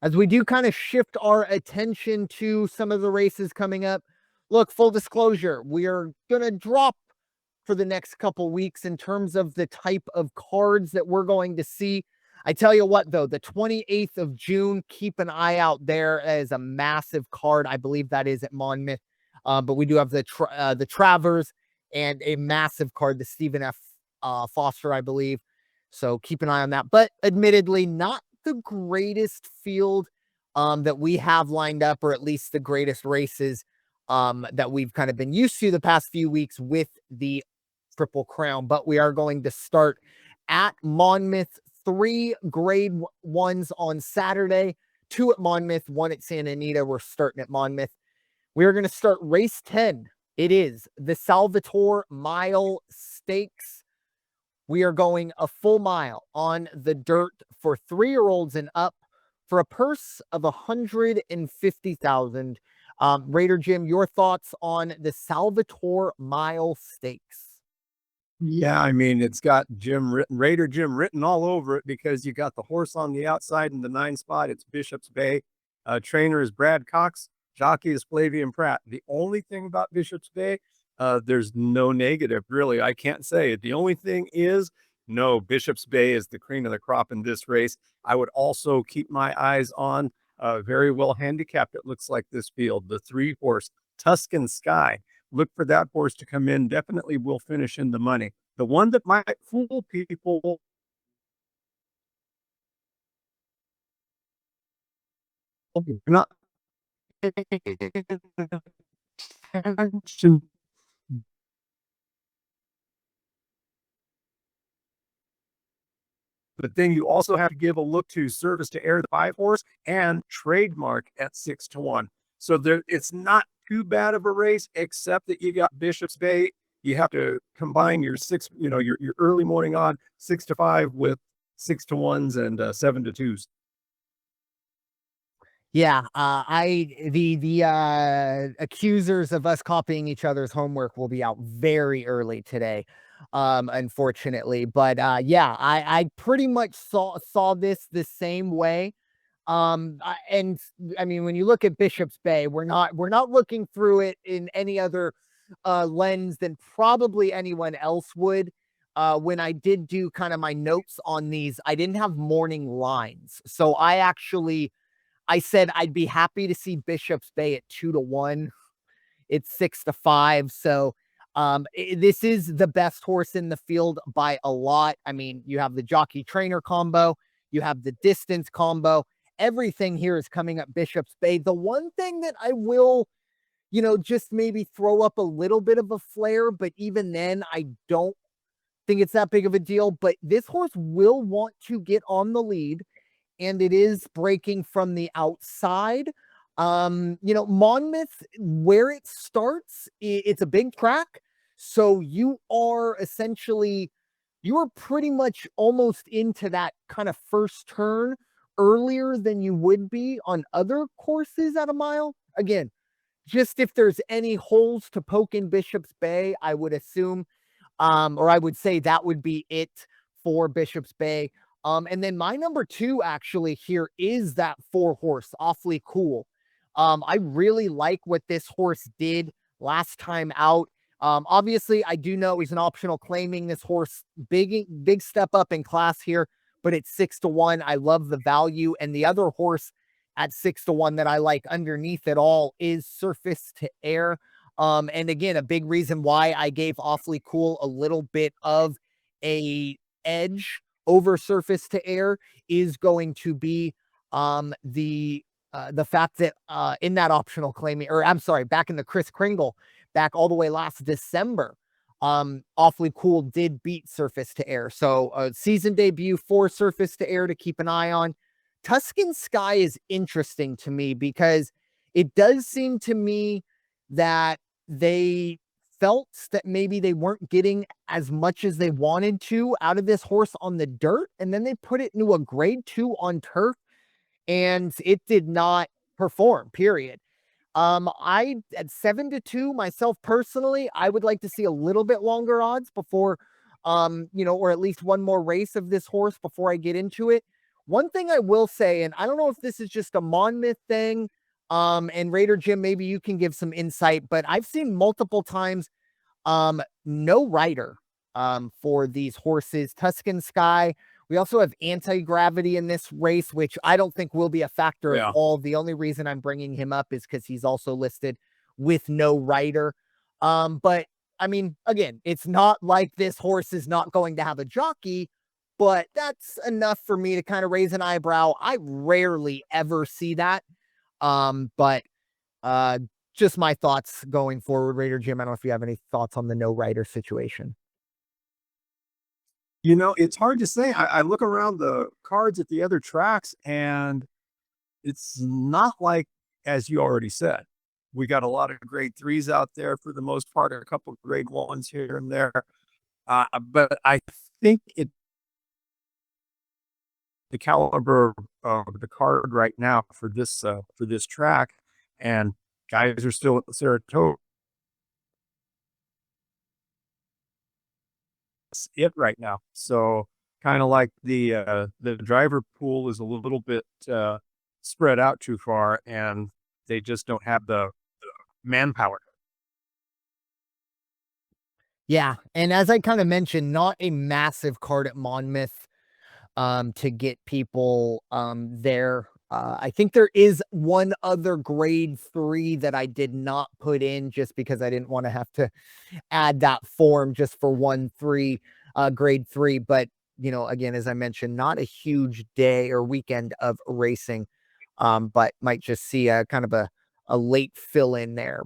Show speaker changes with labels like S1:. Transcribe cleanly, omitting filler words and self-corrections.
S1: As we do kind of shift our attention to some of the races coming up, look, full disclosure, we are going to drop for the next couple weeks in terms of the type of cards that we're going to see. I tell you what, though, the 28th of June, keep an eye out there as a massive card. I believe that is at Monmouth. But we do have the Travers and a massive card, the Stephen F. Foster, I believe. So keep an eye on that. But admittedly, not the greatest field that we have lined up, or at least the greatest races that we've kind of been used to the past few weeks with the Triple Crown. But we are going to start at Monmouth, 3 grade ones on Saturday, 2 at Monmouth, 1 at Santa Anita. We're starting at Monmouth. We are going to start race 10. It is the Salvator Mile Stakes. We are going a full mile on the dirt for 3-year-olds and up for a purse of 150,000. Raider Jim, your thoughts on the Salvator Mile Stakes?
S2: Yeah, I mean, it's got Raider Jim written all over it because you got the horse on the outside in the 9 spot. It's Bishop's Bay. Trainer is Brad Cox. Jockey is Flavien Prat. The only thing about Bishop's Bay, there's no negative, really. I can't say it. The only thing is, no, Bishop's Bay is the cream of the crop in this race. I would also keep my eyes on very well handicapped, it looks like, this field. The 3-horse Tuscan Sky. Look for that horse to come in. Definitely will finish in the money. The one that might fool people. Not. But then you also have to give a look to Service to Air, the 5-horse, and Trademark at 6-1. So there, it's not too bad of a race, except that you got Bishop's Bay. You have to combine your your early morning odd 6-5 with 6-1s and 7-2s.
S1: Yeah, the accusers of us copying each other's homework will be out very early today, unfortunately. But yeah, I pretty much saw this the same way. And I mean, when you look at Bishop's Bay, we're not looking through it in any other lens than probably anyone else would. When I did do kind of my notes on these, I didn't have morning lines, so I said I'd be happy to see Bishop's Bay at 2-1. It's 6-5. So this is the best horse in the field by a lot. I mean, you have the jockey trainer combo, you have the distance combo. Everything here is coming up Bishop's Bay. The one thing that I will, just maybe throw up a little bit of a flare, but even then, I don't think it's that big of a deal. But this horse will want to get on the lead, and it is breaking from the outside. Monmouth, where it starts, it's a big track. So you are pretty much almost into that kind of first turn earlier than you would be on other courses at a mile. Again, just if there's any holes to poke in Bishop's Bay, I would assume, or I would say that would be it for Bishop's Bay. And then my number 2 actually here is that 4-horse, Offaly Cool. I really like what this horse did last time out. Obviously, I do know he's an optional claiming. This horse, big step up in class here, but it's 6-1. I love the value. And the other horse at 6-1 that I like underneath it all is Surface to Air. And again, a big reason why I gave Offaly Cool a little bit of a edge over Surface to Air is going to be the fact that in that optional claiming, or I'm sorry, back in the Chris Kringle, back all the way last December, Awfully Cool did beat Surface to Air. So a season debut for Surface to Air to keep an eye on. Tuscan Sky is interesting to me because it does seem to me that they felt that maybe they weren't getting as much as they wanted to out of this horse on the dirt, and then they put it into a grade 2 on turf, and it did not perform, period. I at 7-2 myself personally, I would like to see a little bit longer odds before, or at least one more race of this horse before I get into it. One thing I will say, and I don't know if this is just a Monmouth thing, and Raider Jim, maybe you can give some insight, but I've seen multiple times no rider for these horses. Tuscan Sky. We also have Anti-Gravity in this race, which I don't think will be a factor at
S2: Yeah.
S1: all. The only reason I'm bringing him up is because he's also listed with no rider. But I mean, again, it's not like this horse is not going to have a jockey, but that's enough for me to kind of raise an eyebrow. I rarely ever see that. But uh, just my thoughts going forward, Raider Jim. I don't know if you have any thoughts on the no rider situation.
S2: It's hard to say. I look around the cards at the other tracks, and it's not like, as you already said, we got a lot of grade threes out there for the most part, a couple of grade ones here and there. But I think the caliber of the card right now for this track, and guys are still at the Saratoga. That's it right now. So kind of like the driver pool is a little bit spread out too far, and they just don't have the manpower.
S1: Yeah, and as I kind of mentioned, not a massive card at Monmouth to get people there. I think there is one other grade 3 that I did not put in just because I didn't want to have to add that form just for 1-3 grade 3. But again, as I mentioned, not a huge day or weekend of racing, but might just see a kind of a late fill in there.